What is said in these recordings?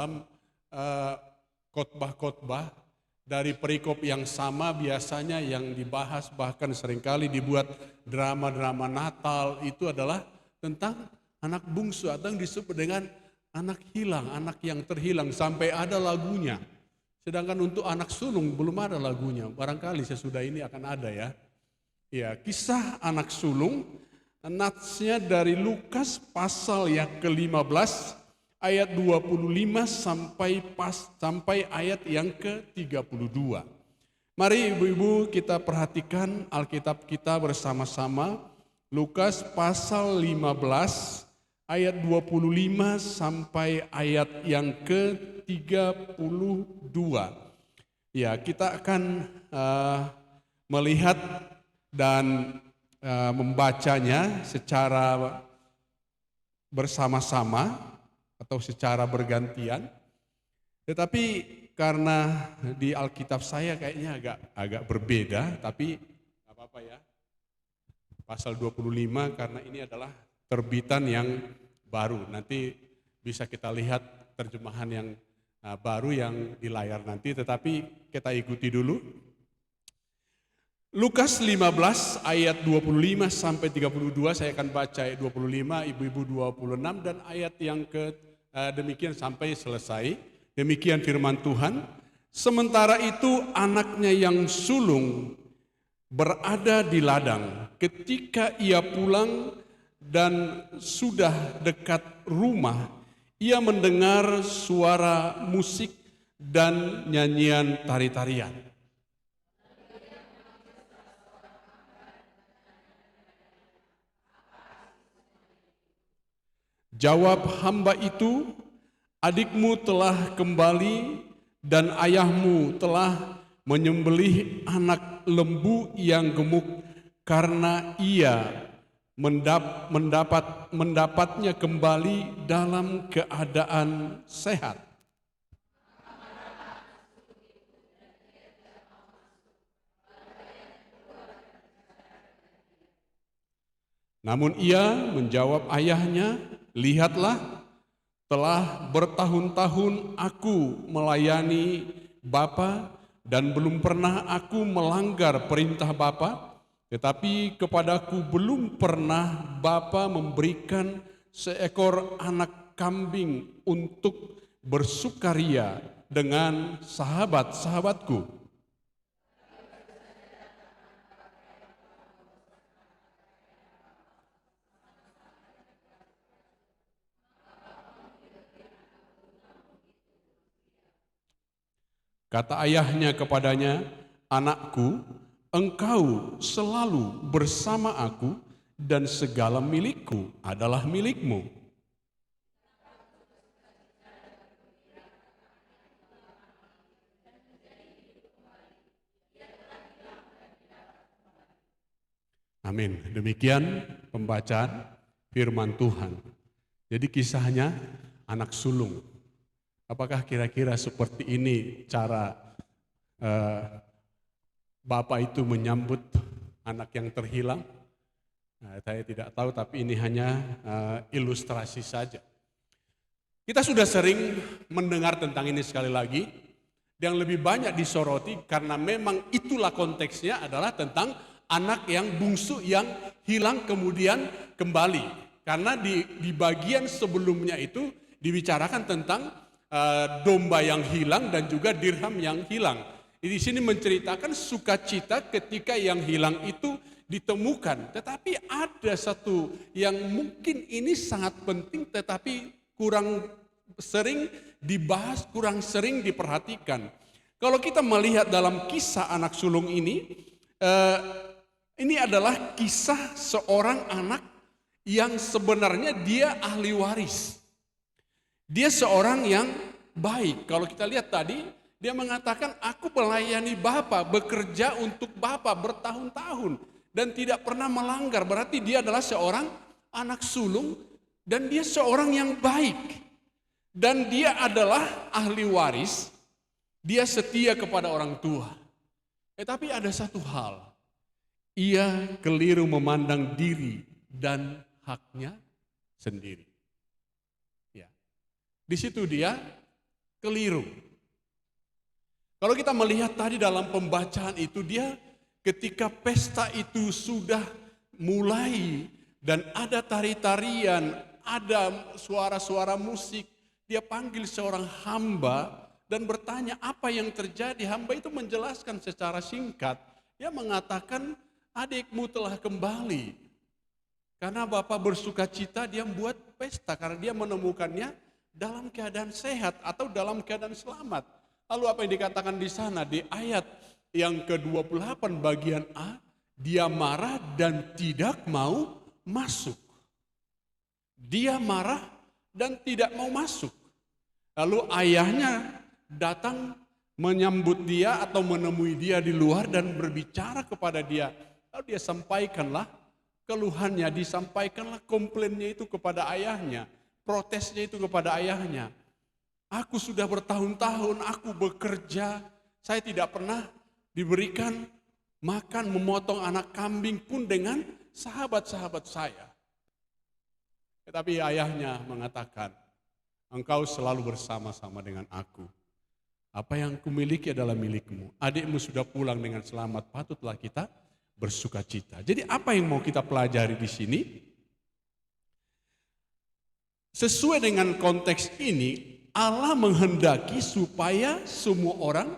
dalam khotbah-khotbah dari perikop yang sama biasanya yang dibahas, bahkan seringkali dibuat drama-drama Natal, itu adalah tentang anak bungsu atau yang disebut dengan anak hilang, anak yang terhilang, sampai ada lagunya. Sedangkan untuk anak sulung belum ada lagunya, barangkali sesudah ini akan ada ya. Ya, kisah anak sulung, natsnya dari Lukas pasal yang ke-15 ayat 25 sampai ayat yang ke-32. Mari ibu-ibu kita perhatikan Alkitab kita bersama-sama. Lukas pasal 15 ayat 25 sampai ayat yang ke-32. Ya, kita akan melihat dan membacanya secara bersama-sama atau secara bergantian. Tetapi karena di Alkitab saya kayaknya agak berbeda, tapi enggak apa-apa ya. Pasal 25 karena ini adalah terbitan yang baru. Nanti bisa kita lihat terjemahan yang baru yang di layar nanti, tetapi kita ikuti dulu. Lukas 15 ayat 25 sampai 32, saya akan baca ayat 25, ibu-ibu 26 dan ayat yang demikian sampai selesai. Demikian firman Tuhan. Sementara itu anaknya yang sulung berada di ladang. Ketika ia pulang dan sudah dekat rumah, ia mendengar suara musik dan nyanyian tari-tarian. Jawab hamba itu, adikmu telah kembali dan ayahmu telah menyembelih anak lembu yang gemuk karena ia mendapatnya kembali dalam keadaan sehat. Namun ia menjawab ayahnya, lihatlah, telah bertahun-tahun aku melayani Bapa dan belum pernah aku melanggar perintah Bapa, tetapi kepadaku belum pernah Bapa memberikan seekor anak kambing untuk bersukaria dengan sahabat-sahabatku. Kata ayahnya kepadanya, anakku, engkau selalu bersama aku dan segala milikku adalah milikmu. Amin. Demikian pembacaan firman Tuhan. Jadi kisahnya anak sulung. Apakah kira-kira seperti ini cara bapak itu menyambut anak yang terhilang? Saya tidak tahu, tapi ini hanya ilustrasi saja. Kita sudah sering mendengar tentang ini sekali lagi. Yang lebih banyak disoroti karena memang itulah konteksnya adalah tentang anak yang bungsu yang hilang kemudian kembali. Karena di bagian sebelumnya itu dibicarakan tentang domba yang hilang dan juga dirham yang hilang. Di sini menceritakan sukacita ketika yang hilang itu ditemukan. Tetapi ada satu yang mungkin ini sangat penting tetapi kurang sering dibahas, kurang sering diperhatikan. Kalau kita melihat dalam kisah anak sulung ini adalah kisah seorang anak yang sebenarnya dia ahli waris. Dia seorang yang baik. Kalau kita lihat tadi, dia mengatakan, aku melayani Bapa, bekerja untuk Bapa bertahun-tahun dan tidak pernah melanggar. Berarti dia adalah seorang anak sulung dan dia seorang yang baik. Dan dia adalah ahli waris, dia setia kepada orang tua. Tapi ada satu hal, ia keliru memandang diri dan haknya sendiri. Di situ dia keliru. Kalau kita melihat tadi dalam pembacaan itu, dia ketika pesta itu sudah mulai dan ada tari-tarian, ada suara-suara musik, dia panggil seorang hamba dan bertanya apa yang terjadi. Hamba itu menjelaskan secara singkat. Dia mengatakan, adikmu telah kembali. Karena Bapak bersuka cita, dia membuat pesta karena dia menemukannya dalam keadaan sehat atau dalam keadaan selamat. Lalu apa yang dikatakan di sana di ayat yang ke-28 bagian A, dia marah dan tidak mau masuk. Dia marah dan tidak mau masuk. Lalu ayahnya datang menyambut dia atau menemui dia di luar dan berbicara kepada dia. Lalu dia sampaikanlah keluhannya, disampaikanlah komplainnya itu kepada ayahnya, protesnya itu kepada ayahnya. Aku sudah bertahun-tahun, aku bekerja, saya tidak pernah diberikan makan, memotong anak kambing pun dengan sahabat-sahabat saya. Tetapi ayahnya mengatakan, engkau selalu bersama-sama dengan aku. Apa yang kumiliki adalah milikmu. Adikmu sudah pulang dengan selamat, patutlah kita bersuka cita. Jadi apa yang mau kita pelajari di sini? Sesuai dengan konteks ini, Allah menghendaki supaya semua orang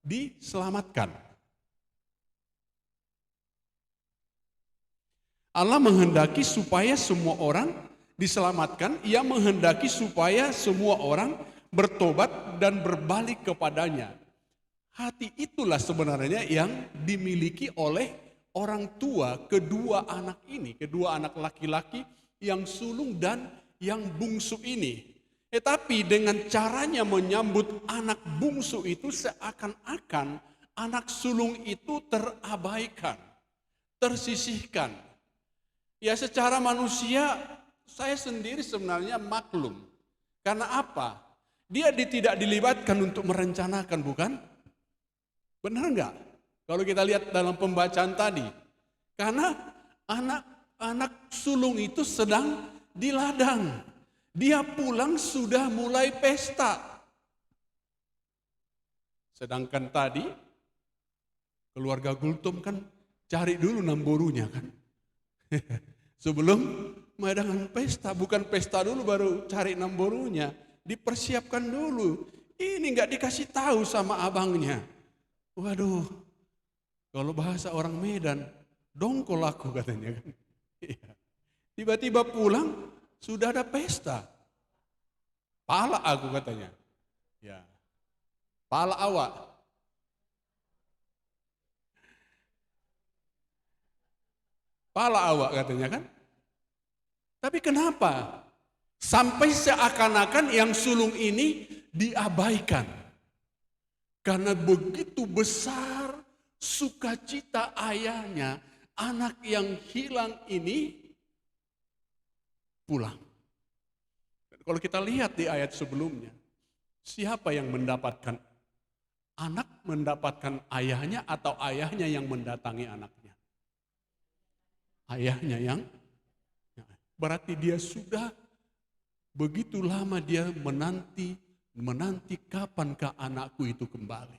diselamatkan. Allah menghendaki supaya semua orang diselamatkan. Ia menghendaki supaya semua orang bertobat dan berbalik kepadanya. Hati itulah sebenarnya yang dimiliki oleh orang tua kedua anak ini, kedua anak laki-laki yang sulung dan yang bungsu ini. Tetapi dengan caranya menyambut anak bungsu itu seakan-akan anak sulung itu terabaikan, tersisihkan. Ya secara manusia saya sendiri sebenarnya maklum. Karena apa? Dia tidak dilibatkan untuk merencanakan, bukan? Benar enggak? Kalau kita lihat dalam pembacaan tadi. Karena anak sulung itu sedang di ladang. Dia pulang sudah mulai pesta. Sedangkan tadi keluarga Gultom kan cari dulu namborunya kan. Sebelum mengadakan pesta, bukan pesta dulu baru cari namborunya. Dipersiapkan dulu. Ini nggak dikasih tahu sama abangnya. Waduh, kalau bahasa orang Medan, dongkol aku katanya kan. Tiba-tiba pulang, sudah ada pesta. Pala aku katanya. Ya. Pala awak. Pala awak katanya kan. Tapi kenapa? Sampai seakan-akan yang sulung ini diabaikan. Karena begitu besar sukacita ayahnya, anak yang hilang ini pulang. Dan kalau kita lihat di ayat sebelumnya, siapa yang mendapatkan? Anak mendapatkan ayahnya atau ayahnya yang mendatangi anaknya? Ayahnya yang, berarti dia sudah begitu lama dia menanti kapankah anakku itu kembali.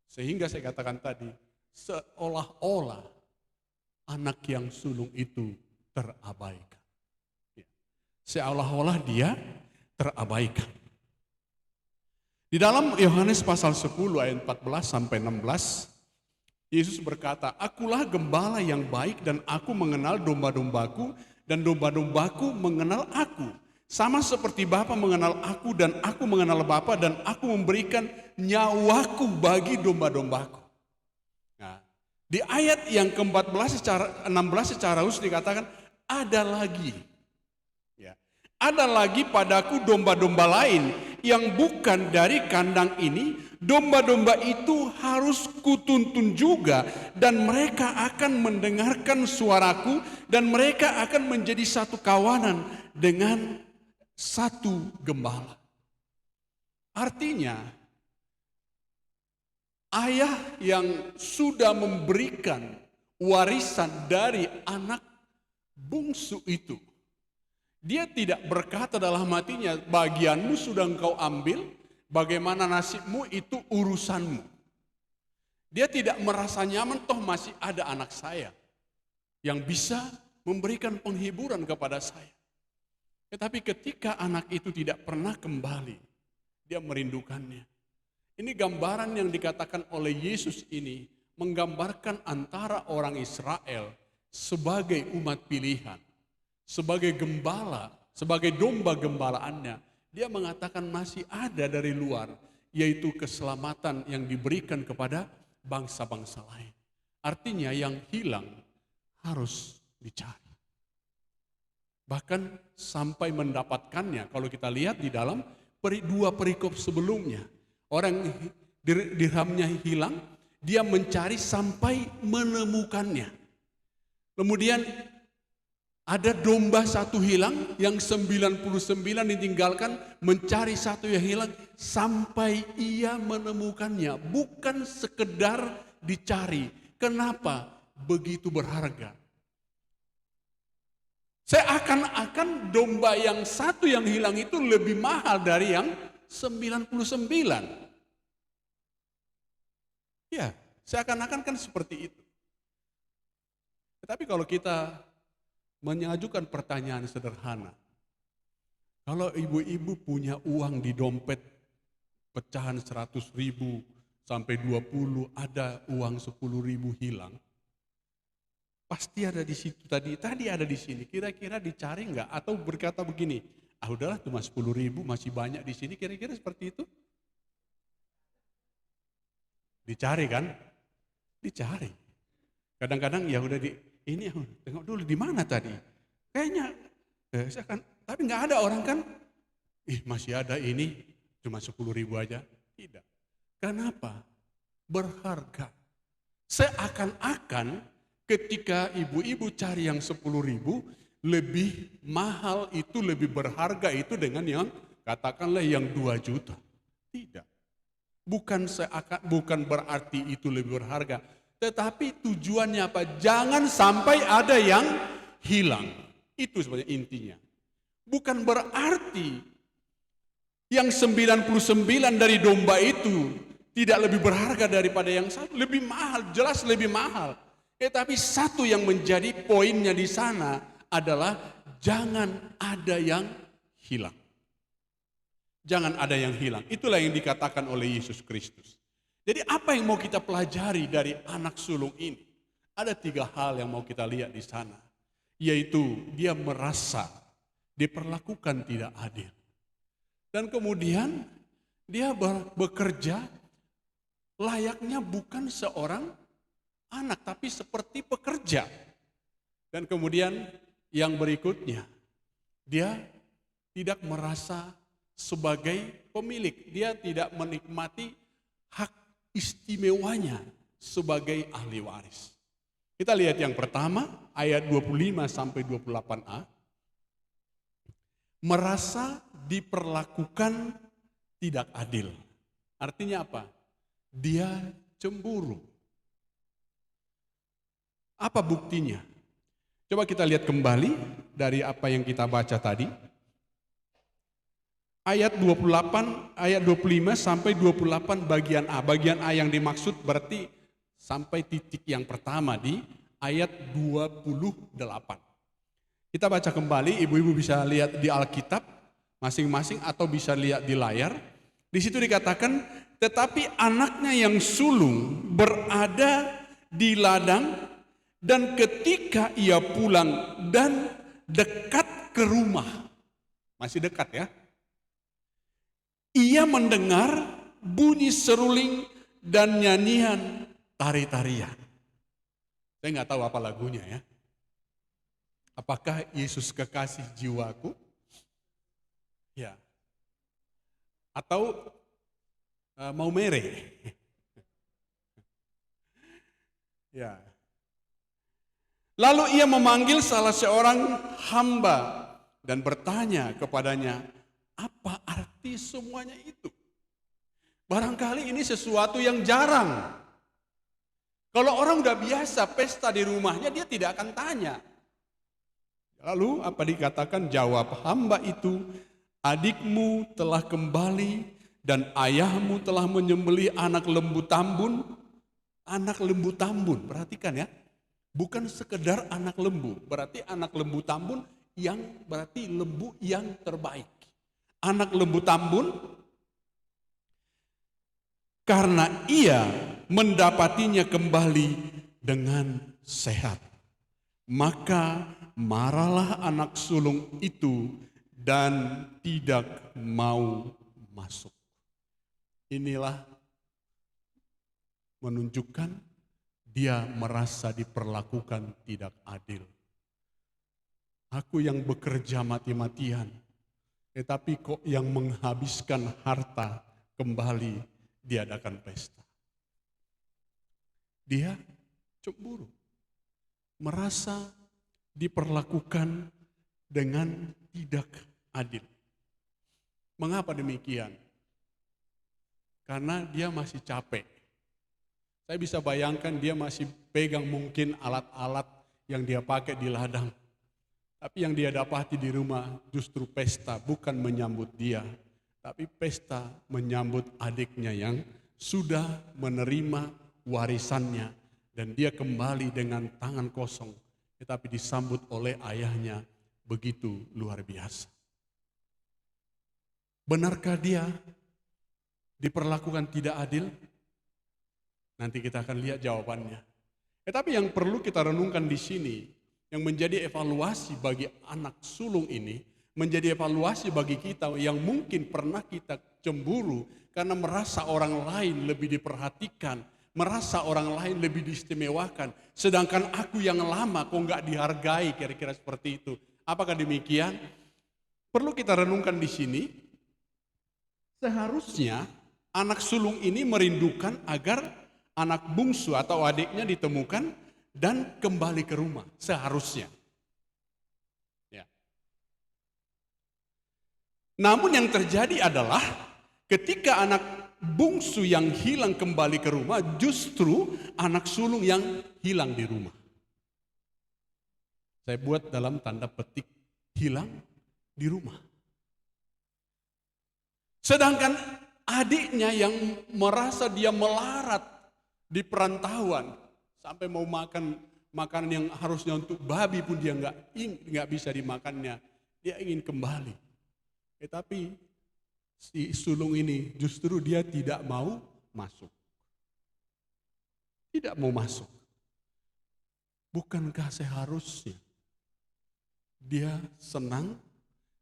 Sehingga saya katakan tadi, seolah-olah anak yang sulung itu terabaikan. Seolah-olah dia terabaikan. Di dalam Yohanes pasal 10 ayat 14 sampai 16, Yesus berkata, akulah gembala yang baik dan aku mengenal domba-dombaku dan domba-dombaku mengenal aku. Sama seperti Bapa mengenal aku dan aku mengenal Bapa dan aku memberikan nyawaku bagi domba-dombaku. Nah, di ayat yang ke-14 16 secara khusus dikatakan ada lagi. Ya. Ada lagi padaku domba-domba lain yang bukan dari kandang ini. Domba-domba itu harus kutuntun juga dan mereka akan mendengarkan suaraku dan mereka akan menjadi satu kawanan dengan satu gembala. Artinya ayah yang sudah memberikan warisan dari anak bungsu itu, dia tidak berkata dalam hatinya, bagianmu sudah engkau ambil bagaimana nasibmu itu urusanmu. Dia tidak merasa nyaman, toh masih ada anak saya yang bisa memberikan penghiburan kepada saya. Tetapi ketika anak itu tidak pernah kembali, dia merindukannya. Ini gambaran yang dikatakan oleh Yesus ini, menggambarkan antara orang Israel sebagai umat pilihan, sebagai gembala, sebagai domba gembalaannya. Dia mengatakan masih ada dari luar, yaitu keselamatan yang diberikan kepada bangsa-bangsa lain. Artinya yang hilang harus dicari. Bahkan sampai mendapatkannya, kalau kita lihat di dalam dua perikop sebelumnya. Orang dirhamnya hilang, dia mencari sampai menemukannya. Kemudian ada domba satu hilang, yang 99 ditinggalkan, mencari satu yang hilang, sampai ia menemukannya. Bukan sekedar dicari. Kenapa? Begitu berharga. Seakan-akan domba yang satu yang hilang itu lebih mahal dari yang 99. Ya, seakan-akan kan seperti itu. Tetapi kalau kita mengajukan pertanyaan sederhana, kalau ibu-ibu punya uang di dompet pecahan 100.000 sampai 20, ada uang 10.000 hilang, pasti ada di situ tadi ada di sini. Kira-kira dicari enggak? Atau berkata begini, udahlah cuma 10.000 masih banyak di sini. Kira-kira seperti itu? Dicari kan? Dicari. Kadang-kadang ya udah ini tengok dulu di mana tadi. Kayaknya tapi enggak ada orang kan? Masih ada ini cuma 10.000 aja. Tidak. Kenapa? Berharga. Seakan-akan ketika ibu-ibu cari yang 10.000, lebih mahal itu, lebih berharga itu dengan yang katakanlah yang 2 juta. Tidak. Bukan berarti itu lebih berharga. Tetapi tujuannya apa? Jangan sampai ada yang hilang. Itu sebenarnya intinya. Bukan berarti yang 99 dari domba itu tidak lebih berharga daripada yang satu. Lebih mahal, jelas lebih mahal. Tetapi satu yang menjadi poinnya di sana adalah jangan ada yang hilang. Jangan ada yang hilang. Itulah yang dikatakan oleh Yesus Kristus. Jadi apa yang mau kita pelajari dari anak sulung ini? Ada 3 hal yang mau kita lihat di sana. Yaitu dia merasa diperlakukan tidak adil. Dan kemudian dia bekerja layaknya bukan seorang anak, tapi seperti pekerja. Dan kemudian yang berikutnya, dia tidak merasa sebagai pemilik. Dia tidak menikmati hak istimewanya sebagai ahli waris. Kita lihat yang pertama, ayat 25 sampai 28a. Merasa diperlakukan tidak adil. Artinya apa? Dia cemburu. Apa buktinya? Coba kita lihat kembali dari apa yang kita baca tadi. Ayat 28, ayat 25 sampai 28 bagian A. Bagian A yang dimaksud berarti sampai titik yang pertama di ayat 28. Kita baca kembali, ibu-ibu bisa lihat di Alkitab masing-masing atau bisa lihat di layar. Di situ dikatakan, tetapi anaknya yang sulung berada di ladang, dan ketika ia pulang dan dekat ke rumah, masih dekat ya, ia mendengar bunyi seruling dan nyanyian tari-tarian. Saya nggak tahu apa lagunya ya. Apakah Yesus kekasih jiwaku? Ya. Atau mau mere? Ya. Lalu ia memanggil salah seorang hamba dan bertanya kepadanya, apa arti semuanya itu? Barangkali ini sesuatu yang jarang. Kalau orang udah biasa pesta di rumahnya, dia tidak akan tanya. Lalu apa dikatakan? Jawab hamba itu, adikmu telah kembali Dan ayahmu telah menyembelih anak lembu tambun. Anak lembu tambun, perhatikan ya. Bukan sekedar anak lembu, berarti anak lembu tambun yang berarti lembu yang terbaik. Anak lembu tambun karena ia mendapatinya kembali dengan sehat. Maka marahlah anak sulung itu dan tidak mau masuk. Inilah menunjukkan dia merasa diperlakukan tidak adil. Aku yang bekerja mati-matian, tetapi kok yang menghabiskan harta kembali diadakan pesta. Dia cemburu, merasa diperlakukan dengan tidak adil. Mengapa demikian? Karena dia masih capek. Saya bisa bayangkan dia masih pegang mungkin alat-alat yang dia pakai di ladang. Tapi yang dia dapati di rumah justru pesta, bukan menyambut dia. Tapi pesta menyambut adiknya yang sudah menerima warisannya. Dan dia kembali dengan tangan kosong. Tetapi disambut oleh ayahnya begitu luar biasa. Benarkah dia diperlakukan tidak adil? Nanti kita akan lihat jawabannya. Tetapi yang perlu kita renungkan di sini, yang menjadi evaluasi bagi anak sulung ini, menjadi evaluasi bagi kita yang mungkin pernah kita cemburu karena merasa orang lain lebih diperhatikan, merasa orang lain lebih diistimewakan, sedangkan aku yang lama kok nggak dihargai, kira-kira seperti itu. Apakah demikian? Perlu kita renungkan di sini. Seharusnya anak sulung ini merindukan agar anak bungsu atau adiknya ditemukan dan kembali ke rumah. Seharusnya. Ya. Namun yang terjadi adalah ketika anak bungsu yang hilang kembali ke rumah, justru anak sulung yang hilang di rumah. Saya buat dalam tanda petik, hilang di rumah. Sedangkan adiknya yang merasa dia melarat di perantauan, sampai mau makan makanan yang harusnya untuk babi pun dia nggak bisa dimakannya, dia ingin kembali. Tetapi si sulung ini justru dia tidak mau masuk. Tidak mau masuk. Bukankah seharusnya dia senang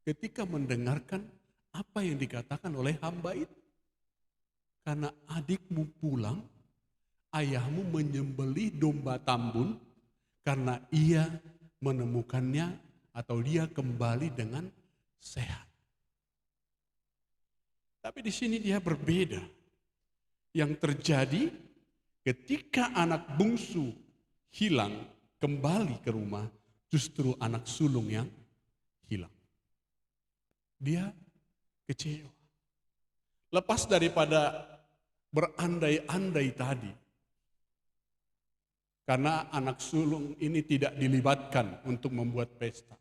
ketika mendengarkan apa yang dikatakan oleh hamba itu? Karena adikmu pulang, ayahmu menyembelih domba tambun karena ia menemukannya atau dia kembali dengan sehat. Tapi di sini dia berbeda. Yang terjadi ketika anak bungsu hilang kembali ke rumah, justru anak sulung yang hilang. Dia kecewa. Lepas daripada berandai-andai tadi, karena anak sulung ini tidak dilibatkan untuk membuat pesta.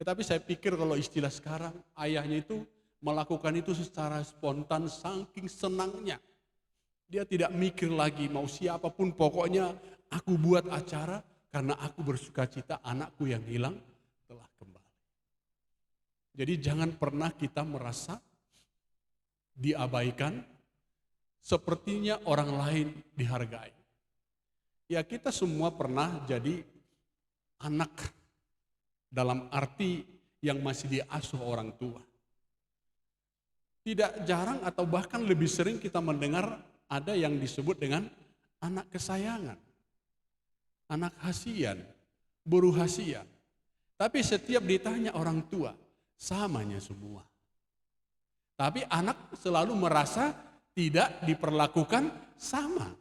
Tetapi saya pikir kalau istilah sekarang, ayahnya itu melakukan itu secara spontan, saking senangnya. Dia tidak mikir lagi mau siapapun, pokoknya aku buat acara karena aku bersuka cita anakku yang hilang telah kembali. Jadi jangan pernah kita merasa diabaikan, sepertinya orang lain dihargai. Ya kita semua pernah jadi anak dalam arti yang masih diasuh orang tua. Tidak jarang atau bahkan lebih sering kita mendengar ada yang disebut dengan anak kesayangan, anak hasian, buruh hasian. Tapi setiap ditanya orang tua, samanya semua. Tapi anak selalu merasa tidak diperlakukan sama.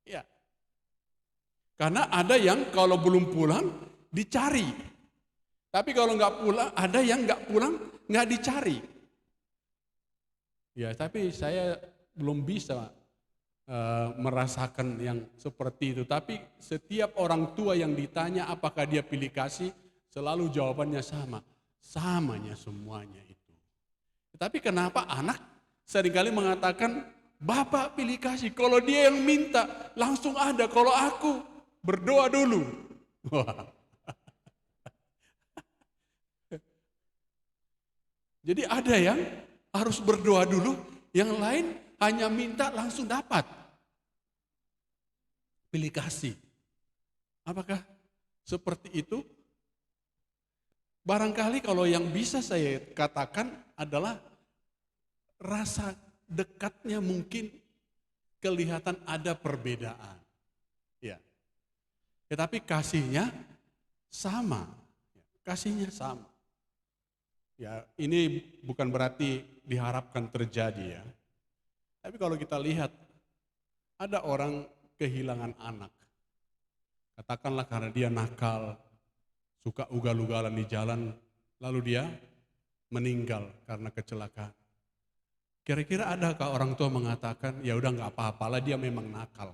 Ya. Karena ada yang kalau belum pulang dicari. Tapi kalau nggak pulang, ada yang nggak pulang nggak dicari. Ya, tapi saya belum bisa merasakan yang seperti itu. Tapi setiap orang tua yang ditanya apakah dia pilih kasih, selalu jawabannya sama. Samanya semuanya itu. Tapi kenapa anak seringkali mengatakan, Bapak pilih kasih, kalau dia yang minta langsung ada, kalau aku berdoa dulu. Wah. Jadi ada yang harus berdoa dulu, yang lain hanya minta langsung dapat. Pilih kasih. Apakah seperti itu? Barangkali kalau yang bisa saya katakan adalah rasa dekatnya mungkin kelihatan ada perbedaan. Ya. Tetapi kasihnya sama. Kasihnya sama. Ya, ini bukan berarti diharapkan terjadi ya. Tapi kalau kita lihat, ada orang kehilangan anak. Katakanlah karena dia nakal, suka ugal-ugalan di jalan, lalu dia meninggal karena kecelakaan. Kira-kira adakah orang tua mengatakan, ya udah nggak apa-apalah dia memang nakal?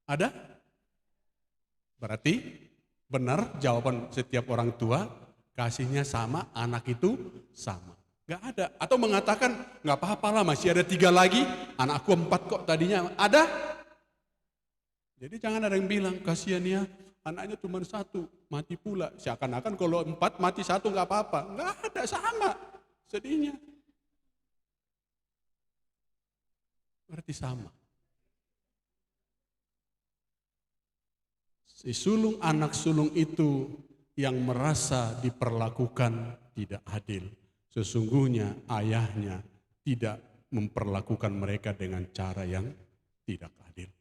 Ada? Berarti benar jawaban setiap orang tua, kasihnya sama, anak itu sama. Nggak ada. Atau mengatakan, nggak apa-apalah masih ada 3 lagi, anakku 4 kok tadinya. Ada? Jadi jangan ada yang bilang, kasihan ya, anaknya cuma 1, mati pula. Seakan-akan kalau 4 mati 1 nggak apa-apa. Nggak ada, sama sedihnya. Berarti sama. Si sulung anak sulung itu yang merasa diperlakukan tidak adil. Sesungguhnya ayahnya tidak memperlakukan mereka dengan cara yang tidak adil.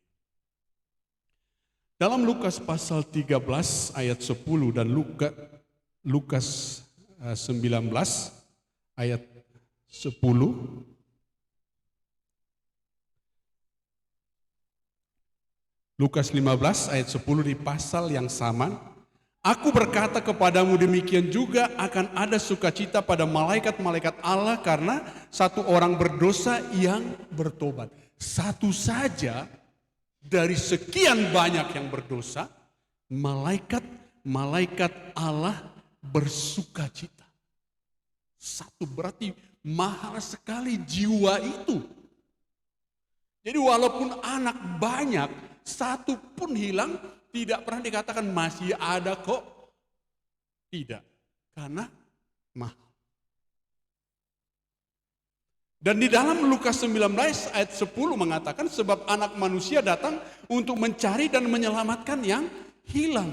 Dalam Lukas pasal 13 ayat 10 dan Lukas 19 ayat 10, Lukas 15 ayat 10 di pasal yang sama, aku berkata kepadamu demikian juga akan ada sukacita pada malaikat-malaikat Allah karena satu orang berdosa yang bertobat. Satu saja dari sekian banyak yang berdosa, malaikat Allah bersukacita. Satu berarti mahal sekali jiwa itu. Jadi walaupun anak banyak, satu pun hilang, tidak pernah dikatakan masih ada kok. Tidak, karena mahal. Dan di dalam Lukas 19 ayat 10 mengatakan, sebab anak manusia datang untuk mencari dan menyelamatkan yang hilang.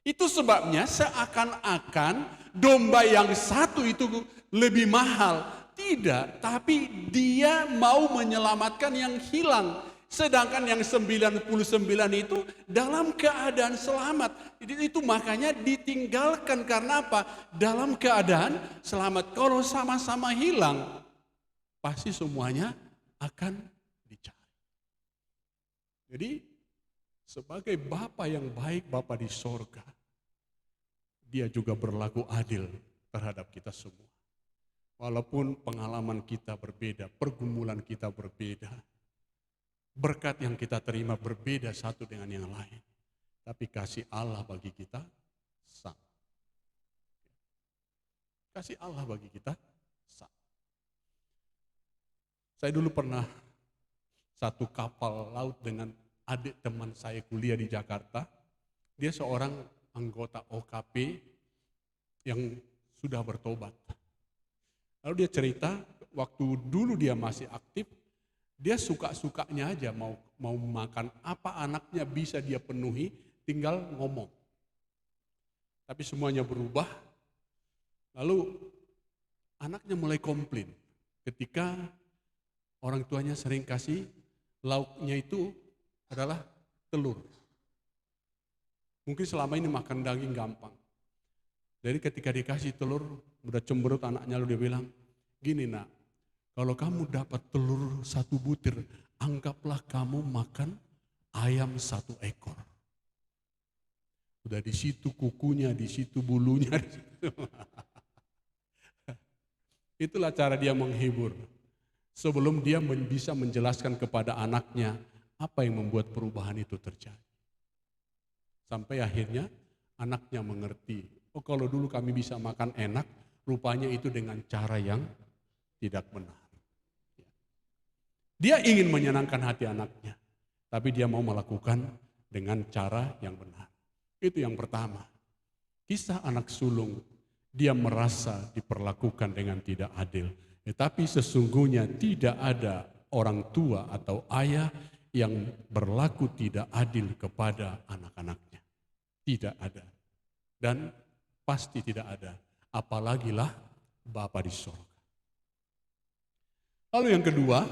Itu sebabnya seakan-akan domba yang satu itu lebih mahal. Tidak, tapi dia mau menyelamatkan yang hilang. Sedangkan yang 99 itu dalam keadaan selamat. Itu makanya ditinggalkan karena apa? Dalam keadaan selamat. Kalau sama-sama hilang, pasti semuanya akan dicari. Jadi sebagai Bapa yang baik, Bapa di sorga, Dia juga berlaku adil terhadap kita semua. Walaupun pengalaman kita berbeda, pergumulan kita berbeda, berkat yang kita terima berbeda satu dengan yang lain. Tapi kasih Allah bagi kita sama. Kasih Allah bagi kita sama. Saya dulu pernah satu kapal laut dengan adik teman saya kuliah di Jakarta. Dia seorang anggota OKP yang sudah bertobat. Lalu dia cerita, waktu dulu dia masih aktif, dia suka-sukanya aja mau makan apa anaknya bisa dia penuhi, tinggal ngomong. Tapi semuanya berubah. Lalu anaknya mulai komplain ketika orang tuanya sering kasih lauknya itu adalah telur. Mungkin selama ini makan daging gampang. Jadi ketika dikasih telur, udah cemberut anaknya, lalu dia bilang, gini nak, kalau kamu dapat telur 1 butir, anggaplah kamu makan ayam 1 ekor. Udah di situ kukunya, di situ bulunya. Itulah cara dia menghibur. Sebelum dia bisa menjelaskan kepada anaknya apa yang membuat perubahan itu terjadi. Sampai akhirnya anaknya mengerti, oh kalau dulu kami bisa makan enak, rupanya itu dengan cara yang tidak benar. Dia ingin menyenangkan hati anaknya, tapi dia mau melakukan dengan cara yang benar. Itu yang pertama. Kisah anak sulung, dia merasa diperlakukan dengan tidak adil. Tetapi sesungguhnya tidak ada orang tua atau ayah yang berlaku tidak adil kepada anak-anaknya. Tidak ada. Dan pasti tidak ada. Apalagilah Bapa di sorga. Lalu yang kedua,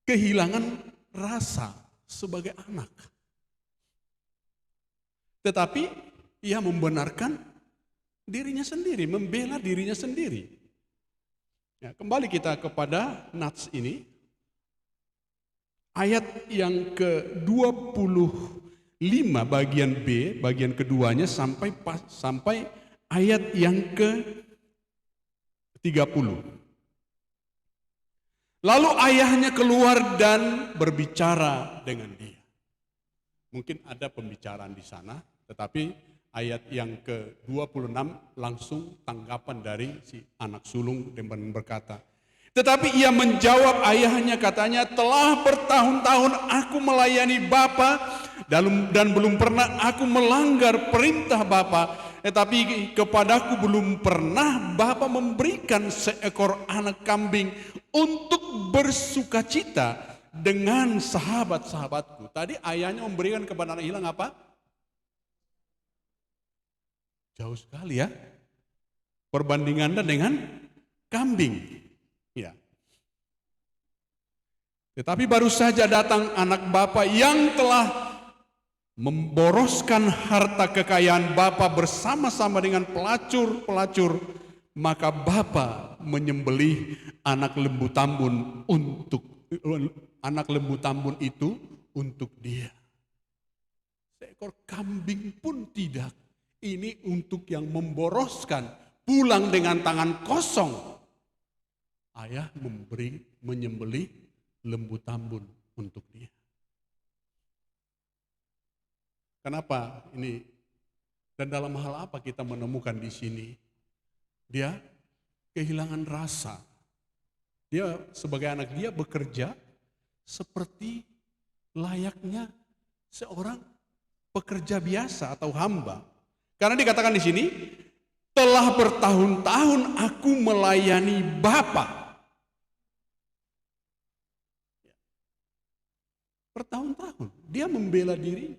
kehilangan rasa sebagai anak. Tetapi ia membenarkan dirinya sendiri, membela dirinya sendiri. Ya, kembali kita kepada Nats ini. Ayat yang ke-25 bagian B, bagian keduanya sampai ayat yang ke-30. Lalu ayahnya keluar dan berbicara dengan dia. Mungkin ada pembicaraan di sana, tetapi ayat yang ke-26 langsung tanggapan dari si anak sulung dan berkata, tetapi ia menjawab ayahnya, katanya, telah bertahun-tahun aku melayani Bapa dan belum pernah aku melanggar perintah Bapa. Tetapi kepadaku belum pernah Bapa memberikan seekor anak kambing untuk bersukacita dengan sahabat-sahabatku. Tadi ayahnya memberikan kepada anak hilang apa? Jauh sekali ya. Perbandingannya dengan kambing. Ya. Tetapi baru saja datang anak bapa yang telah memboroskan harta kekayaan bapa bersama-sama dengan pelacur-pelacur, maka bapa menyembelih anak lembu tambun itu untuk dia. Seekor kambing pun tidak. Ini untuk yang memboroskan, pulang dengan tangan kosong. Ayah menyembelih lembu tambun untuk dia. Kenapa ini? Dan dalam hal apa kita menemukan di sini? Dia kehilangan rasa. Dia sebagai anak dia bekerja seperti layaknya seorang pekerja biasa atau hamba. Karena dikatakan di sini, telah bertahun-tahun aku melayani Bapa. Bertahun-tahun dia membela diri.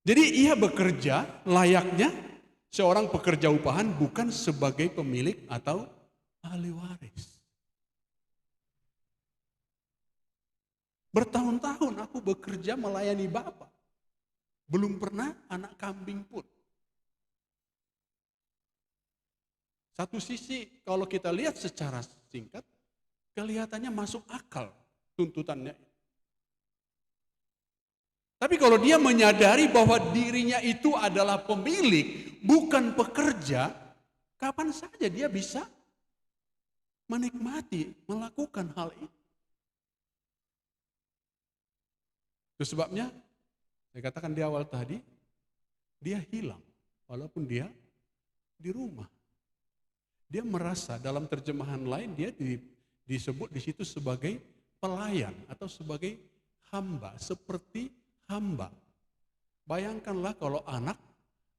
Jadi ia bekerja layaknya seorang pekerja upahan, bukan sebagai pemilik atau ahli waris. Bertahun-tahun aku bekerja melayani Bapa. Belum pernah anak kambing pun. Satu sisi kalau kita lihat secara singkat, kelihatannya masuk akal tuntutannya. Tapi kalau dia menyadari bahwa dirinya itu adalah pemilik, bukan pekerja, kapan saja dia bisa menikmati, melakukan hal itu. Itu sebabnya, saya katakan di awal tadi, dia hilang, walaupun dia di rumah. Dia merasa dalam terjemahan lain dia disebut di situ sebagai pelayan atau sebagai hamba, seperti hamba. Bayangkanlah kalau anak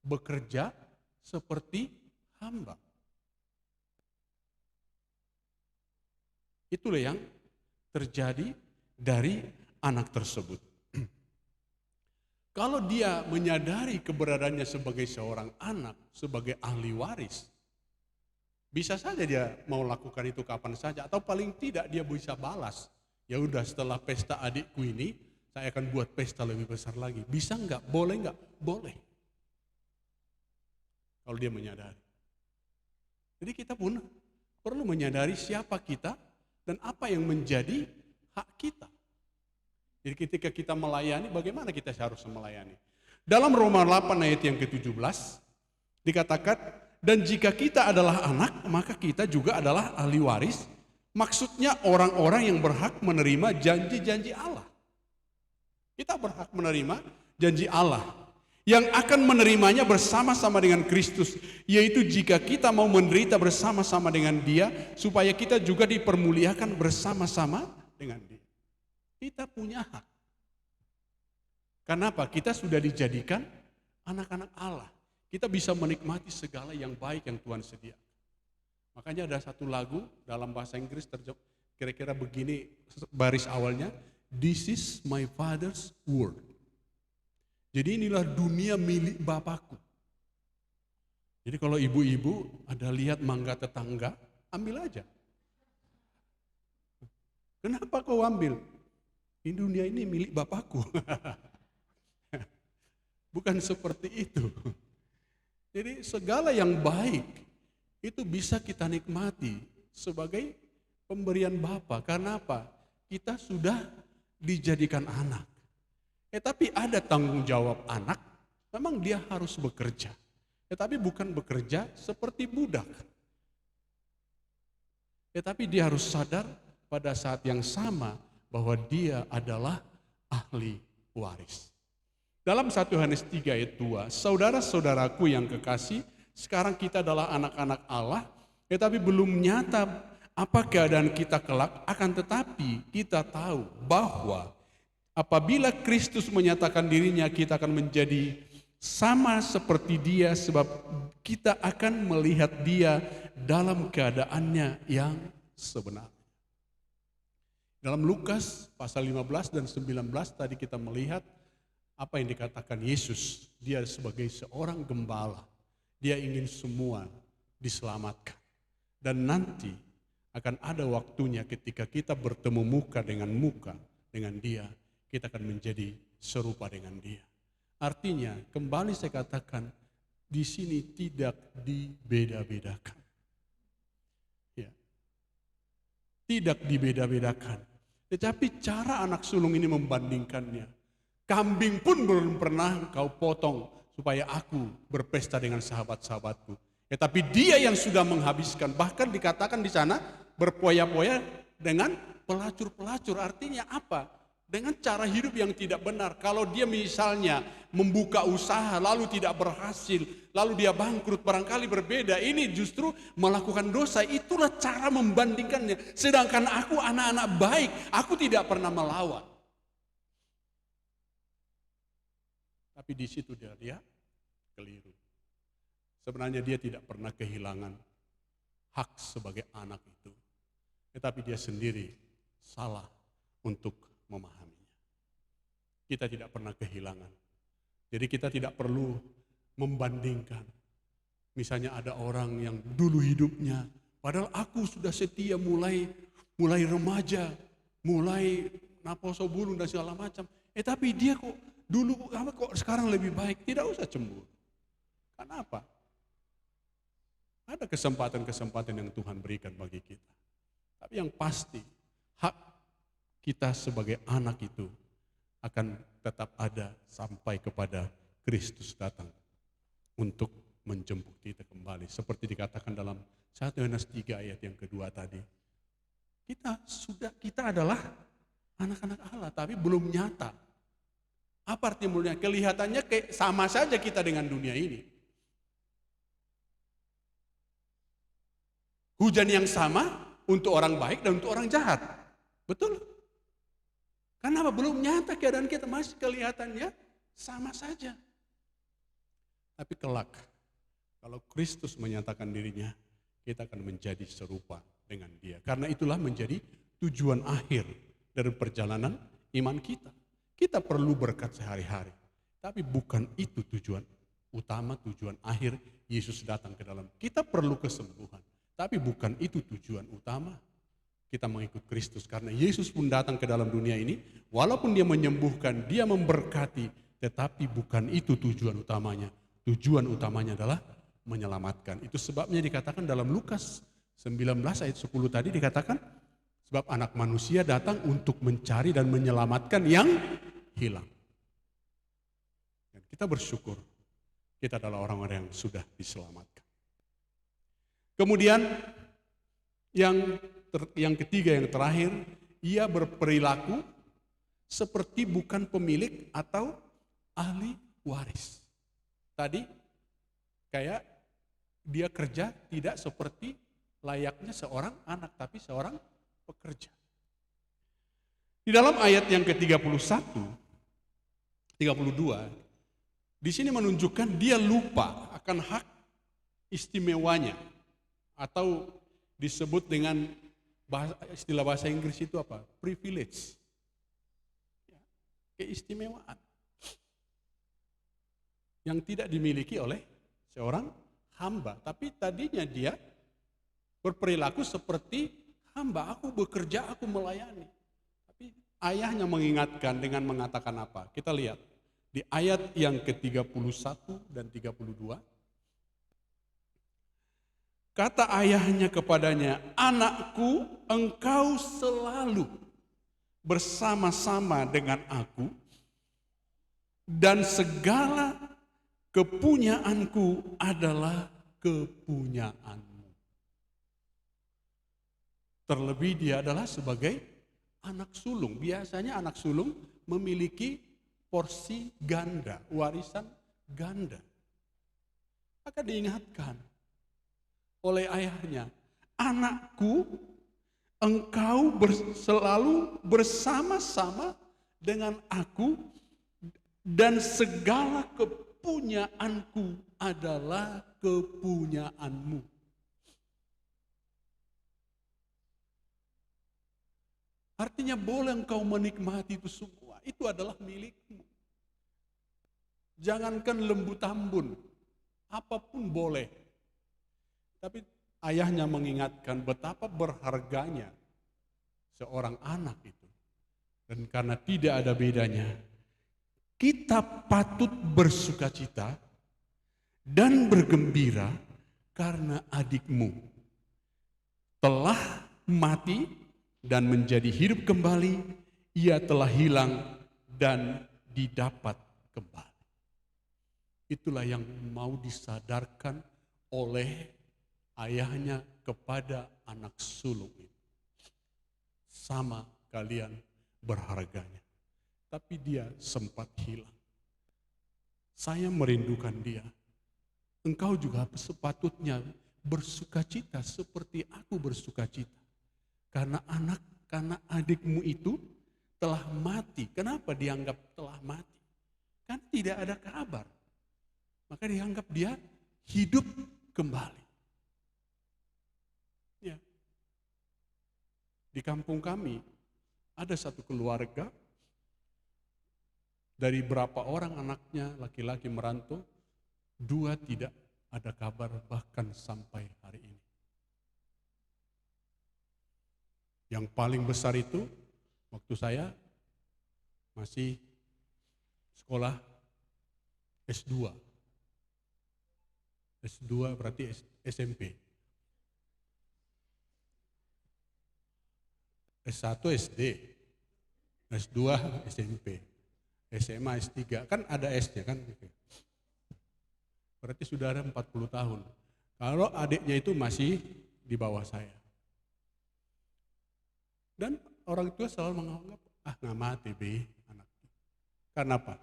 bekerja seperti hamba. Itulah yang terjadi dari anak tersebut. Kalau dia menyadari keberadaannya sebagai seorang anak, sebagai ahli waris, bisa saja dia mau lakukan itu kapan saja, atau paling tidak dia bisa balas. Ya udah, setelah pesta adikku ini, saya akan buat pesta lebih besar lagi. Bisa enggak? Boleh enggak? Boleh. Kalau dia menyadari. Jadi kita pun perlu menyadari siapa kita dan apa yang menjadi hak kita. Jadi ketika kita melayani, bagaimana kita seharusnya melayani? Dalam Roma 8 ayat yang ke-17 dikatakan, dan jika kita adalah anak, maka kita juga adalah ahli waris. Maksudnya orang-orang yang berhak menerima janji-janji Allah. Kita berhak menerima janji Allah. yang akan menerimanya bersama-sama dengan Kristus, yaitu jika kita mau menderita bersama-sama dengan Dia, supaya kita juga dipermuliakan bersama-sama dengan Dia. Kita punya hak. Kenapa? Kita sudah dijadikan anak-anak Allah. Kita bisa menikmati segala yang baik yang Tuhan sediakan. Makanya ada satu lagu dalam bahasa Inggris kira-kira begini baris awalnya, "This is my Father's world." Jadi inilah dunia milik Bapakku. Jadi kalau ibu-ibu ada lihat mangga tetangga, ambil aja. Kenapa kau ambil? Ini dunia ini milik Bapakku. Bukan seperti itu. Jadi segala yang baik itu bisa kita nikmati sebagai pemberian Bapa. Karena apa? Kita sudah dijadikan anak. Tapi ada tanggung jawab anak, memang dia harus bekerja. Tetapi bukan bekerja seperti budak. Tetapi dia harus sadar pada saat yang sama bahwa dia adalah ahli waris. Dalam 1 Yohanes 3 ayat 2, saudara-saudaraku yang kekasih, sekarang kita adalah anak-anak Allah, tetapi belum nyata apa keadaan kita kelak, akan tetapi kita tahu bahwa apabila Kristus menyatakan dirinya, kita akan menjadi sama seperti Dia, sebab kita akan melihat Dia dalam keadaannya yang sebenar. Dalam Lukas pasal 15 dan 19 tadi kita melihat apa yang dikatakan Yesus. Dia sebagai seorang gembala, Dia ingin semua diselamatkan. Dan nanti akan ada waktunya ketika kita bertemu muka dengan Dia, kita akan menjadi serupa dengan Dia. Artinya, kembali saya katakan, di sini tidak dibeda-bedakan. Ya. Tidak dibeda-bedakan. Tetapi cara anak sulung ini membandingkannya. Kambing pun belum pernah kau potong supaya aku berpesta dengan sahabat-sahabatku. Tetapi Dia yang sudah menghabiskan, bahkan dikatakan di sana berpoya-poya dengan pelacur-pelacur. Artinya apa? Dengan cara hidup yang tidak benar. Kalau dia misalnya membuka usaha lalu tidak berhasil, lalu dia bangkrut, barangkali berbeda. Ini justru melakukan dosa. Itulah cara membandingkannya. Sedangkan aku anak-anak baik, aku tidak pernah melawan. Tapi di situ dia keliru. Sebenarnya dia tidak pernah kehilangan hak sebagai anak itu. Tetapi dia sendiri salah untuk memahaminya. Kita tidak pernah kehilangan. Jadi kita tidak perlu membandingkan. Misalnya ada orang yang dulu hidupnya, padahal aku sudah setia mulai remaja, mulai naposo bulung dan segala macam. Tapi dia kok dulu kok sekarang lebih baik. Tidak usah cemburu. Kenapa? Ada kesempatan-kesempatan yang Tuhan berikan bagi kita. Tapi yang pasti, hak kita sebagai anak itu akan tetap ada sampai kepada Kristus datang untuk menjemput kita kembali. Seperti dikatakan dalam 1 Yohanes 3 ayat yang kedua tadi. Kita adalah anak-anak Allah, tapi belum nyata. Apa artinya mulia? Kelihatannya kayak sama saja kita dengan dunia ini. Hujan yang sama untuk orang baik dan untuk orang jahat. Betul? Kenapa? Belum nyata keadaan kita, masih kelihatannya sama saja. Tapi kelak, kalau Kristus menyatakan dirinya, kita akan menjadi serupa dengan Dia. Karena itulah menjadi tujuan akhir dari perjalanan iman kita. Kita perlu berkat sehari-hari. Tapi bukan itu tujuan utama, tujuan akhir Yesus datang ke dalam. Kita perlu kesembuhan. Tapi bukan itu tujuan utama kita mengikut Kristus. Karena Yesus pun datang ke dalam dunia ini, walaupun Dia menyembuhkan, Dia memberkati, tetapi bukan itu tujuan utamanya. Tujuan utamanya adalah menyelamatkan. Itu sebabnya dikatakan dalam Lukas 19 ayat 10 tadi dikatakan, sebab anak manusia datang untuk mencari dan menyelamatkan yang hilang. Dan kita bersyukur, kita adalah orang-orang yang sudah diselamatkan. Kemudian yang ketiga, yang terakhir, ia berperilaku seperti bukan pemilik atau ahli waris. tadi kayak dia kerja tidak seperti layaknya seorang anak, tapi seorang pekerja. Di dalam ayat yang ke-31, 32, di sini menunjukkan dia lupa akan hak istimewanya, atau disebut dengan istilah bahasa Inggris itu apa? Privilege. Keistimewaan yang tidak dimiliki oleh seorang hamba. Tapi tadinya dia berperilaku seperti hamba. Aku bekerja, aku melayani. Tapi ayahnya mengingatkan dengan mengatakan apa? Kita lihat di ayat yang ke-31 dan 32. Kata ayahnya kepadanya, "Anakku, engkau selalu bersama-sama dengan aku, dan segala kepunyaanku adalah kepunyaanmu." Terlebih dia adalah sebagai anak sulung. Biasanya anak sulung memiliki porsi ganda, warisan ganda. Maka diingatkan oleh ayahnya, "Anakku, engkau selalu bersama-sama dengan aku, dan segala kepunyaanku adalah kepunyaanmu." Artinya boleh engkau menikmati itu semua, itu adalah milikmu. Jangankan lembu tambun, apapun boleh. Tapi ayahnya mengingatkan betapa berharganya seorang anak itu. Dan karena tidak ada bedanya, kita patut bersukacita dan bergembira karena adikmu telah mati dan menjadi hidup kembali, ia telah hilang dan didapat kembali. Itulah yang mau disadarkan oleh ayahnya kepada anak sulung itu. Sama kalian berharganya. Tapi dia sempat hilang. Saya merindukan dia. Engkau juga sepatutnya bersukacita seperti aku bersukacita. Karena adikmu itu telah mati. Kenapa dianggap telah mati? Kan tidak ada kabar. Maka dianggap dia hidup kembali. Ya. Di kampung kami ada satu keluarga, dari berapa orang anaknya laki-laki merantau, 2 tidak ada kabar bahkan sampai hari ini. Yang paling besar itu waktu saya masih sekolah S2. S2 berarti SMP. S1 SD, S2 SMP, SMA S3, kan ada S-nya kan. Berarti sudah ada 40 tahun. Kalau adiknya itu masih di bawah saya. Dan orang tua selalu menganggap, nggak mati anak. Karena apa?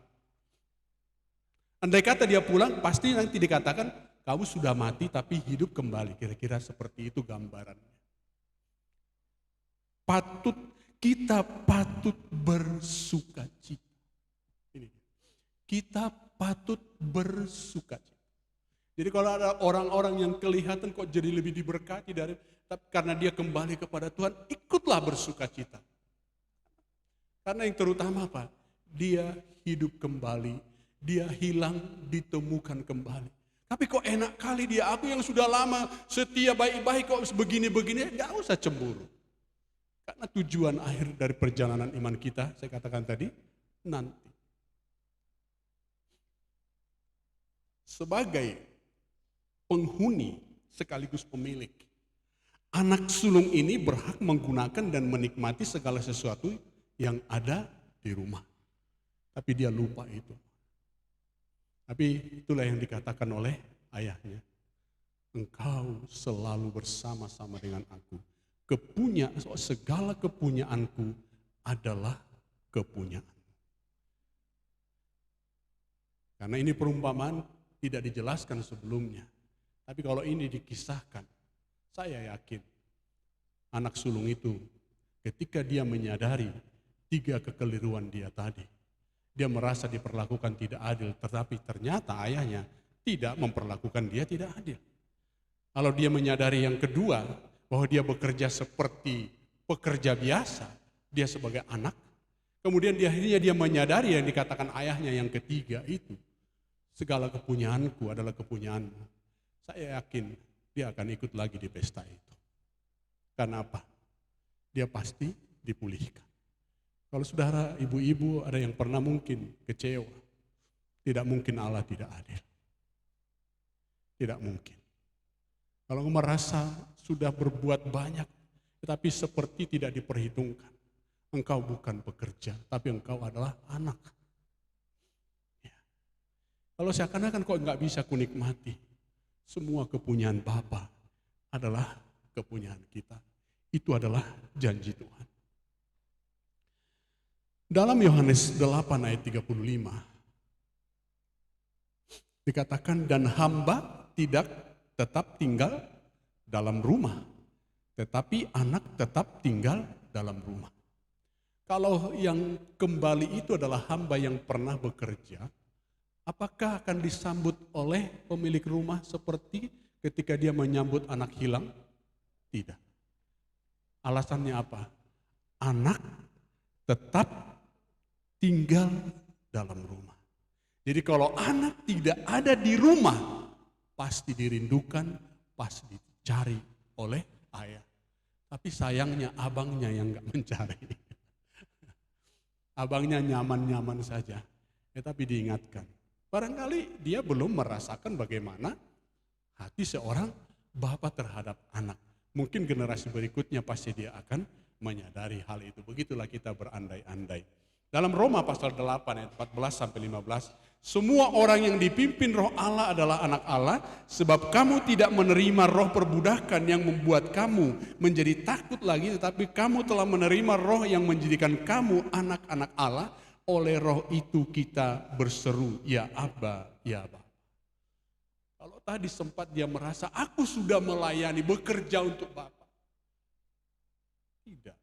Andai kata dia pulang, pasti nanti dikatakan, kamu sudah mati tapi hidup kembali. Kira-kira seperti itu gambarannya. Kita patut bersukacita. Ini. Kita patut bersukacita. Jadi kalau ada orang-orang yang kelihatan kok jadi lebih diberkati tapi karena dia kembali kepada Tuhan, ikutlah bersukacita. Karena yang terutama apa? Dia hidup kembali, dia hilang, ditemukan kembali. Tapi kok enak kali dia, aku yang sudah lama setia baik-baik kok begini-begini, gak usah cemburu. Karena tujuan akhir dari perjalanan iman kita, saya katakan tadi, nanti. Sebagai penghuni sekaligus pemilik, anak sulung ini berhak menggunakan dan menikmati segala sesuatu yang ada di rumah. Tapi dia lupa itu. Tapi itulah yang dikatakan oleh ayahnya. Engkau selalu bersama-sama dengan aku. Segala kepunyaanku adalah kepunyaan. Karena ini perumpamaan tidak dijelaskan sebelumnya. Tapi kalau ini dikisahkan, saya yakin anak sulung itu ketika dia menyadari 3 kekeliruan dia tadi, dia merasa diperlakukan tidak adil, tetapi ternyata ayahnya tidak memperlakukan dia tidak adil. Kalau dia menyadari yang kedua, bahwa dia bekerja seperti pekerja biasa, dia sebagai anak, kemudian akhirnya dia menyadari yang dikatakan ayahnya yang ketiga itu, segala kepunyaanku adalah kepunyaanmu. Saya yakin dia akan ikut lagi di pesta itu. Karena apa? Dia pasti dipulihkan. Kalau saudara, ibu-ibu ada yang pernah mungkin kecewa, tidak mungkin Allah tidak adil. Tidak mungkin. Kalau merasa sudah berbuat banyak, tetapi seperti tidak diperhitungkan. Engkau bukan pekerja, tapi engkau adalah anak. Ya. Kalau seakan-akan kok nggak bisa kunikmati, semua kepunyaan Bapa adalah kepunyaan kita. Itu adalah janji Tuhan. Dalam Yohanes 8 ayat 35, dikatakan, dan hamba tidak tetap tinggal dalam rumah, tetapi anak tetap tinggal dalam rumah. Kalau yang kembali itu adalah hamba yang pernah bekerja, apakah akan disambut oleh pemilik rumah seperti ketika dia menyambut anak hilang? Tidak. Alasannya apa? Anak tetap tinggal dalam rumah. Jadi kalau anak tidak ada di rumah, pasti dirindukan, pasti dicari oleh ayah. Tapi sayangnya abangnya yang nggak mencari. Abangnya nyaman-nyaman saja. Tapi diingatkan, barangkali dia belum merasakan bagaimana hati seorang bapak terhadap anak. Mungkin generasi berikutnya pasti dia akan menyadari hal itu. Begitulah kita berandai-andai. Dalam Roma pasal 8 ayat 14 sampai 15, semua orang yang dipimpin roh Allah adalah anak Allah, sebab kamu tidak menerima roh perbudakan yang membuat kamu menjadi takut lagi, tetapi kamu telah menerima roh yang menjadikan kamu anak-anak Allah. Oleh roh itu kita berseru, ya Abba, ya Bapa. Kalau tadi sempat dia merasa, aku sudah melayani, bekerja untuk Bapa. Tidak.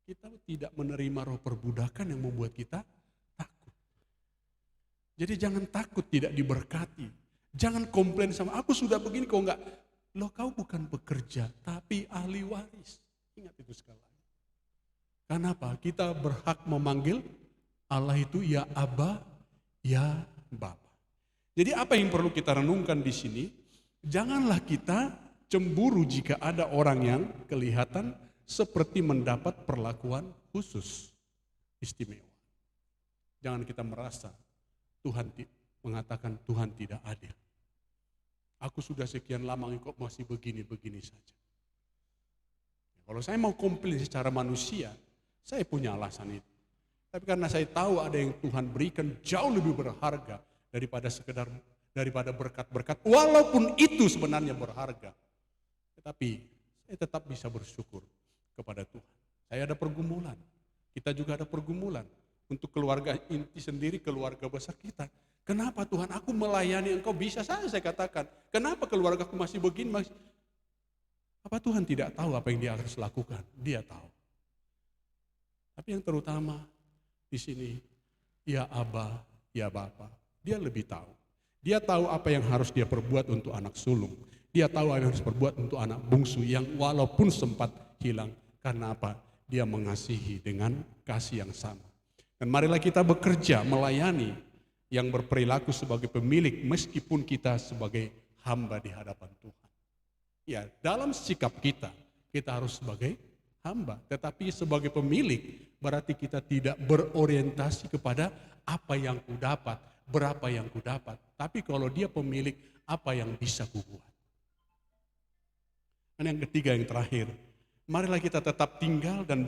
Kita tidak menerima roh perbudakan yang membuat kita takut. Jadi jangan takut tidak diberkati. Jangan komplain sama, aku sudah begini kok enggak. Loh, kau bukan pekerja, tapi ahli waris. Ingat itu sekali lagi. Kenapa? Kita berhak memanggil Allah itu ya Abba, ya Bapa. Jadi apa yang perlu kita renungkan di sini? Janganlah kita cemburu jika ada orang yang kelihatan seperti mendapat perlakuan khusus, istimewa. Jangan kita merasa Tuhan mengatakan Tuhan tidak adil. Aku sudah sekian lama kok masih begini-begini saja. Kalau saya mau komplain secara manusia, saya punya alasan itu. Tapi karena saya tahu ada yang Tuhan berikan jauh lebih berharga daripada berkat-berkat, walaupun itu sebenarnya berharga. Tetapi saya tetap bisa bersyukur kepada Tuhan. Saya ada pergumulan, kita juga ada pergumulan. Untuk keluarga inti sendiri, keluarga besar kita. Kenapa Tuhan aku melayani Engkau bisa saja saya katakan. Kenapa keluargaku masih begini? Apa Tuhan tidak tahu apa yang dia harus lakukan? Dia tahu. Tapi yang terutama di sini, ya Abba, ya Bapa. Dia lebih tahu. Dia tahu apa yang harus dia perbuat untuk anak sulung. Dia tahu apa yang harus perbuat untuk anak bungsu yang walaupun sempat hilang. Karena apa? Dia mengasihi dengan kasih yang sama. Dan marilah kita bekerja, melayani yang berperilaku sebagai pemilik meskipun kita sebagai hamba di hadapan Tuhan. Ya, dalam sikap kita harus sebagai hamba. Tetapi sebagai pemilik berarti kita tidak berorientasi kepada apa yang ku dapat, berapa yang ku dapat. Tapi kalau dia pemilik, apa yang bisa ku buat. Dan yang ketiga, yang terakhir, marilah kita tetap tinggal dan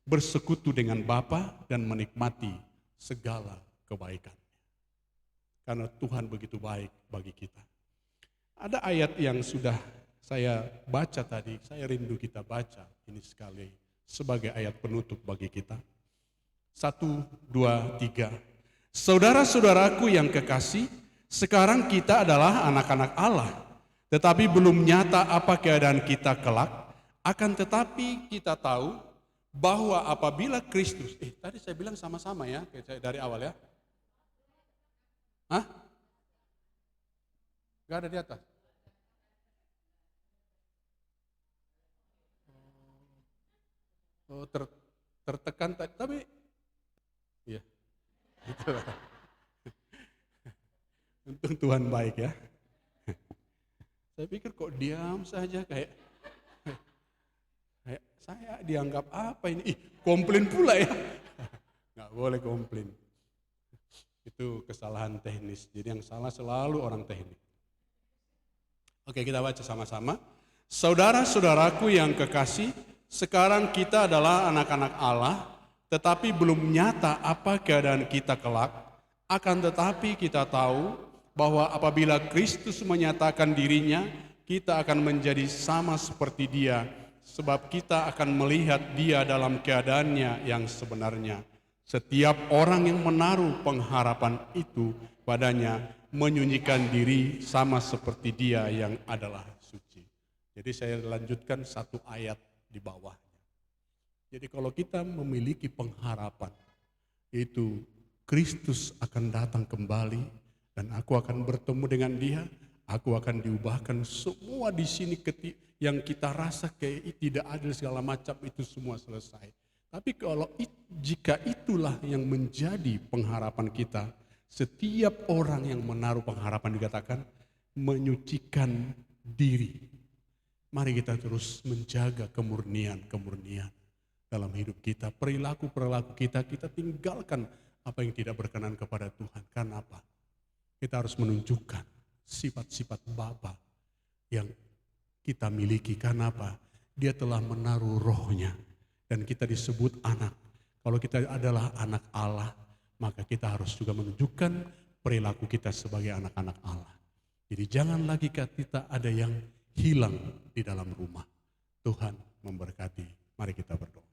bersekutu dengan Bapa dan menikmati segala kebaikan. Karena Tuhan begitu baik bagi kita. Ada ayat yang sudah saya baca tadi, saya rindu kita baca ini sekali sebagai ayat penutup bagi kita. 1, 2, 3. Saudara-saudaraku yang kekasih, sekarang kita adalah anak-anak Allah, tetapi belum nyata apa keadaan kita kelak. Akan tetapi kita tahu bahwa apabila Kristus, tadi saya bilang sama-sama ya, dari awal ya. Hah? Gak ada di atas? Oh, tertekan tapi ya, itulah. Untung Tuhan baik ya. Saya pikir kok diam saja kayak saya dianggap apa ini? Komplain pula ya. Nggak boleh komplain. Itu kesalahan teknis. Jadi yang salah selalu orang teknik. Oke, kita baca sama-sama. Saudara-saudaraku yang kekasih, sekarang kita adalah anak-anak Allah, tetapi belum nyata apa keadaan kita kelak. Akan tetapi kita tahu bahwa apabila Kristus menyatakan dirinya, kita akan menjadi sama seperti Dia, sebab kita akan melihat Dia dalam keadaannya yang sebenarnya. Setiap orang yang menaruh pengharapan itu padanya menyunyikan diri sama seperti Dia yang adalah suci. Jadi saya lanjutkan satu ayat di bawahnya. Jadi kalau kita memiliki pengharapan, itu Kristus akan datang kembali dan aku akan bertemu dengan Dia, aku akan diubahkan. Semua di sini yang kita rasa kayak tidak adil segala macam itu semua selesai. Tapi jika itulah yang menjadi pengharapan kita, setiap orang yang menaruh pengharapan dikatakan menyucikan diri. Mari kita terus menjaga kemurnian dalam hidup kita. Perilaku kita tinggalkan apa yang tidak berkenan kepada Tuhan. Karena apa? Kita harus menunjukkan sifat-sifat Bapa yang kita miliki. Karena apa? Dia telah menaruh rohnya. Dan kita disebut anak. Kalau kita adalah anak Allah, maka kita harus juga menunjukkan perilaku kita sebagai anak-anak Allah. Jadi jangan lagi kita ada yang hilang di dalam rumah. Tuhan memberkati. Mari kita berdoa.